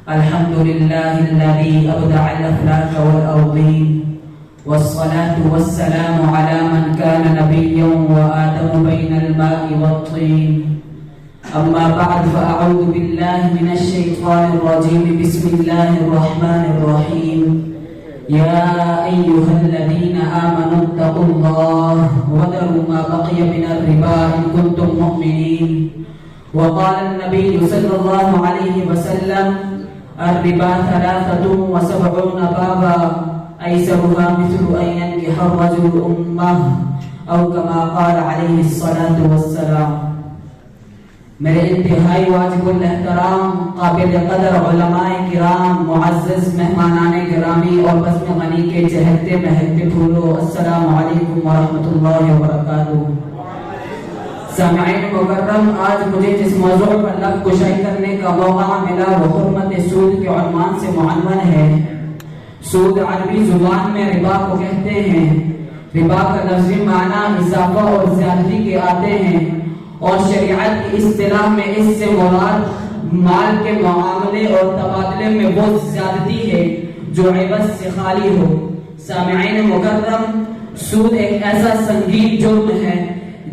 الحمد لله الذي أبدع الأفلاك والأرضين، والصلاة والسلام على من كان نبيا وآدم بين الماء والطين. أما بعد فأعوذ بالله من الشيطان الرجيم. بسم الله الرحمن الرحيم. يا أيها الذين آمنوا اتقوا الله وذروا ما بقي من الربا إن كنتم مؤمنين. وقال النبي صلى الله عليه وسلم: الربا 73 بابا أيسرها مثل أن ينكح الرجل أمه أو كما قال عليه الصلاة والسلام. میرے انتہائی واجب الاحترام قابل قدر علماء کرام، معزز مہمانان گرامی اور بزم غنی کے چہرتے مہکتے پھولو، السلام علیکم ورحمۃ اللہ وبرکاتہ۔ سامعین مکرم، آج مجھے جس موضوع پر لب کشائی کرنے کا موقع ملا وہ حرمت سود کے عنوان سے معنون ہے۔ سود عربی زبان میں ربا کو کہتے ہیں۔ ربا کا لفظی معنی اضافہ اور زیادتی کے آتے ہیں، اور شریعت کی اصطلاح میں اس سے مراد مال کے معاملے اور تبادلے میں وہ زیادتی ہے جو عوض سے خالی ہو۔ سامعین مکرم، سود ایک ایسا سنگین جرم ہے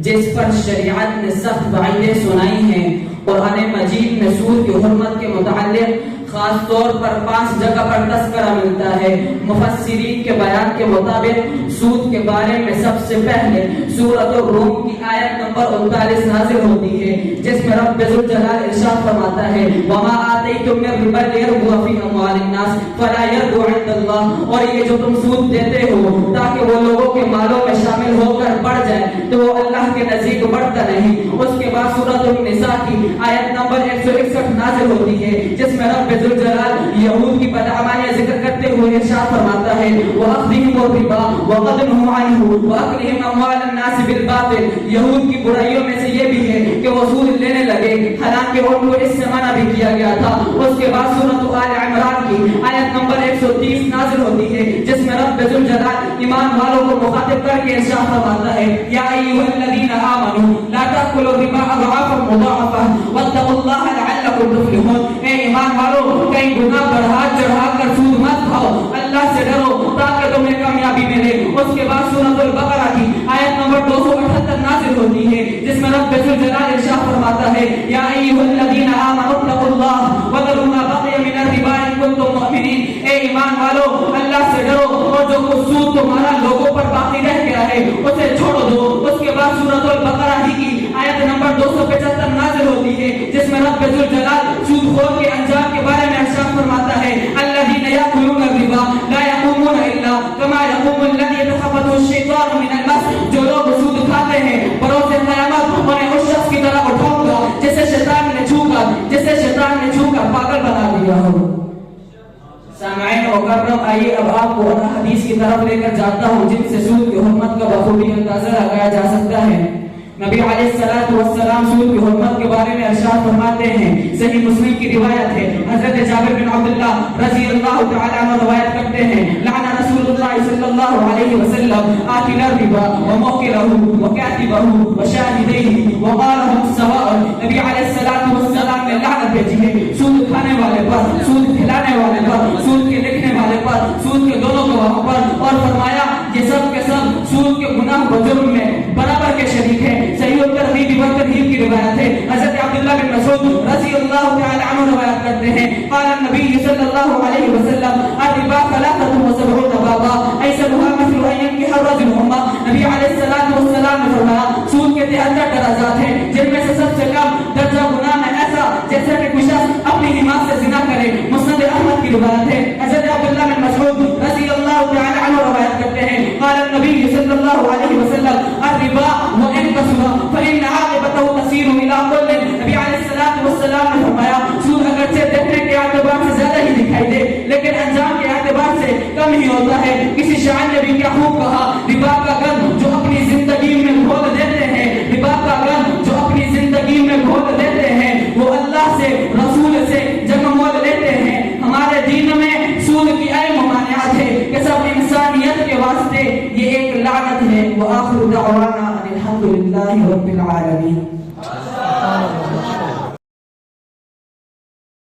جس پر شریعت نے سخت وعیدیں سنائی ہیں۔ قرآن مجید میں سود کی حرمت کے متعلق خاص طور پر 5 جگہ پر تذکرہ ملتا ہے۔ مفسرین کے بیان کے مطابق سود کے بارے میں سب سے پہلے سورۃ الروم کی آیت نمبر 39 نازل ہوتی ہے، جس میں رب ذوالجلال ارشاد فرماتا ہے: وما آتیتم من ربا لیربو فی اموال الناس فلا یربو عند اللہ، اور یہ جو تم سود دیتے ہو تاکہ وہ لوگوں کے مالوں میں شامل ہو کر بڑھ جائے تو وہ اللہ کے نزدیک بڑھتا نہیں۔ اس کے بعد سورۃ النساء کی آیت نمبر 161 نازل ہوتی ہے، جس میں رب ذوالجلال یہود کی بدعمالیاں ذکر کرتے ہوئے ارشاد فرماتا ہے: وَأَخْذِهِمُ الرِّبَا وَقَدْ نُهُوا عَنْهُ وَأَكْلِهِمْ أَمْوَالَ النَّاسِ بِالْبَاطِلِ۔ یہود کی برائیوں میں سے یہ بھی ہے کہ وہ سود لینے لگے، حالانکہ ان کو اس سے منع بھی کیا گیا تھا۔ اس کے بعد سورۃ آل عمران کی آیت نمبر 130 نازل ہوتی ہے، جس میں رب ذوالجلال ایمان والوں کو مخاطب کر کے ارشاد فرماتا ہے: یا ایھا الذین آمنوا لا تأکلوا الربا اضعافا مضاعفہ واتقوا اللہ لعلکم تفلحون۔ اے ایمان والو، کہیں گناہ بڑھا چڑھا کر سود مت کھاؤ، اللہ سے ڈرو تاکہ تمہیں کامیابی ملے۔ اس کے بعد سورۃ البقرہ کی آیت نمبر 278 نازل ہوتی ہے، جس میں رب ذوالجلال ارشاد فرماتا ہے: یا ایھا الذین آمنوا اتقوا اللہ وذروا ما بقی من الربا ان کنتم مؤمنین۔ اے ایمان والو، اللہ سے ڈرو اور جو کچھ سود تمہارا لوگوں پر باقی رہ گیا ہے اسے چھوڑ دو۔ اس کے بعد سورۃ البقرہ ہی کی آیت نمبر 275 نازل ہوتی ہے، جس میں رب ذوالجلال سود خور کے انجام کے بارے میں ارشاد فرماتا ہے: الذین یأکلون الربا لا یقومون الا کما یقوم الذی یتخبطه الشیطان من المس۔ جو لوگ سود کھاتے ہیں بروز قیامت انہیں اس شخص کی طرح اٹھاؤں گا جسے شیطان نے چھو کر پاگل بنا دیا ہو۔ سامعین مکرم، آئیے اب آپ کو ان حدیث کی طرف لے کر جاتا ہوں جن سے سود کی حرمت کا بخوبی اندازہ لگایا جا سکتا ہے۔ نبی علیہ السلام سود کی حرمت کے بارے میں ارشاد فرماتے ہیں، صحیح مسلم کی روایت ہے، حضرت جابر بن عبداللہ رضی اللہ تعالی عنہ روایت کرتے ہیں: لعن رسول اللہ صلی اللہ علیہ وسلم آکل الربا وموکلہ وکاتبہ وشاہدیہ وقالہم سواء۔ نبی علیہ السلام نے لعنت بھیجی ہے سود کھانے والے پر، سود کھلانے والے پر، سود کے لکھنے والے پر، سود کے دونوں گواہوں پر، اور فرمایا یہ سب کے سب سود کے گناہ و جرم میں برابر کے شریک ہیں۔ صحیح الترغیب والترہیب کی روایت ہے، حضرت عبداللہ بن مسعود رضی اللہ تعالی عنہ روایت کرتے ہیں: قال النبی صلی اللہ علیہ وسلم: الربا 73 بابا ایسرها مثل ان ينكح الرجل امه۔ نبی علیہ السلام نے فرمایا سود کے 73 درجات ہیں، جن میں سے سب سے کم درجہ گناہ میں ایسا جیسا کہ کوئی شخص اپنی نماز سے زنا کرے۔ مسند احمد کی روایت ہے، حضرت عبداللہ بن مسعود رضی اللہ تعالی عنہ روایت کرتے ہیں: قال النبی صلی اللہ علیہ وسلم: الربا وان كثر فإن عاقبته تسير إلى كل۔ نبی علیہ السلام نے فرمایا سود اگرچہ دیکھنے کے اعتبار سے زیادہ ہی دکھائی دے لیکن انجام کے اعتبار سے کم ہی ہوتا ہے۔ کسی شاعر نے بھی کیا خوب کہا: ربا